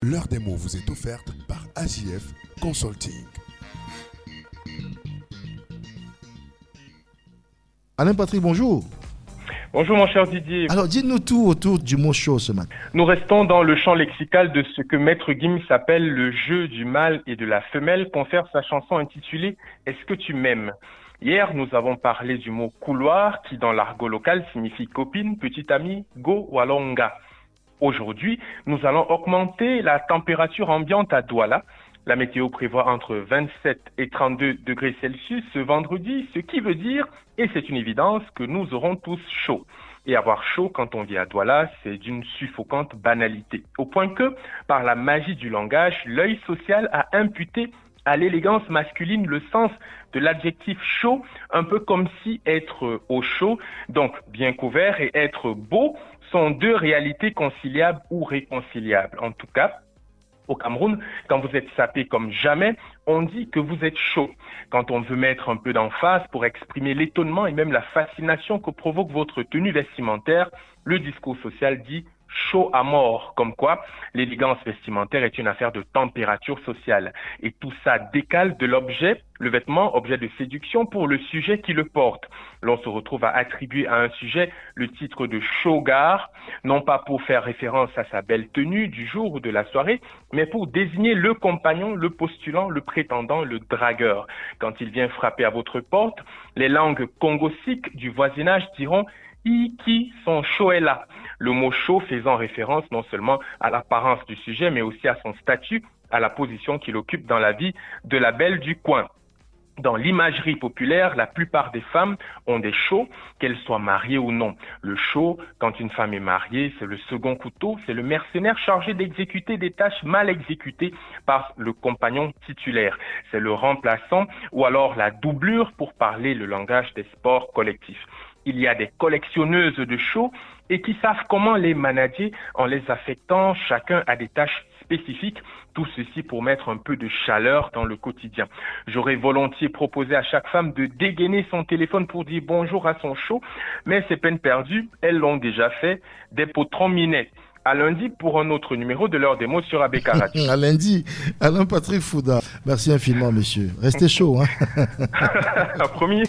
L'heure des mots vous est offerte par AJF Consulting. Alain Patrick, bonjour. Bonjour mon cher Didier. Alors dis-nous tout autour du mot chaud ce matin. Nous restons dans le champ lexical de ce que Maître Gims appelle le jeu du mâle et de la femelle, confère sa chanson intitulée « Est-ce que tu m'aimes ?» Hier, nous avons parlé du mot couloir qui dans l'argot local signifie copine, petite amie, go ou alonga. Aujourd'hui, nous allons augmenter la température ambiante à Douala. La météo prévoit entre 27 et 32 degrés Celsius ce vendredi, ce qui veut dire, et c'est une évidence, que nous aurons tous chaud. Et avoir chaud quand on vit à Douala, c'est d'une suffocante banalité. Au point que, par la magie du langage, l'œil social a imputé à l'élégance masculine le sens de l'adjectif chaud, un peu comme si être au chaud, donc bien couvert, et être beau sont deux réalités conciliables ou réconciliables. En tout cas, au Cameroun, quand vous êtes sapé comme jamais, on dit que vous êtes chaud. Quand on veut mettre un peu d'emphase pour exprimer l'étonnement et même la fascination que provoque votre tenue vestimentaire, le discours social dit chaud à mort, comme quoi l'élégance vestimentaire est une affaire de température sociale. Et tout ça décale de l'objet, le vêtement, objet de séduction pour le sujet qui le porte. L'on se retrouve à attribuer à un sujet le titre de showgar, non pas pour faire référence à sa belle tenue du jour ou de la soirée, mais pour désigner le compagnon, le postulant, le prétendant, le dragueur. Quand il vient frapper à votre porte, les langues congosiques du voisinage diront qui son chaud est là. Le mot chaud faisant référence non seulement à l'apparence du sujet, mais aussi à son statut, à la position qu'il occupe dans la vie de la belle du coin. Dans l'imagerie populaire, la plupart des femmes ont des chauds, qu'elles soient mariées ou non. Le chaud, quand une femme est mariée, c'est le second couteau, c'est le mercenaire chargé d'exécuter des tâches mal exécutées par le compagnon titulaire. C'est le remplaçant ou alors la doublure pour parler le langage des sports collectifs. Il y a des collectionneuses de chauds et qui savent comment les manager en les affectant chacun à des tâches spécifiques, tout ceci pour mettre un peu de chaleur dans le quotidien. J'aurais volontiers proposé à chaque femme de dégainer son téléphone pour dire bonjour à son chaud, mais c'est peine perdue, elles l'ont déjà fait, des potrons minets. À lundi pour un autre numéro de l'heure des mots sur ABK Radio. À lundi, Alain Patrick Fouda. Merci infiniment, monsieur. Restez chaud. Hein. Promis.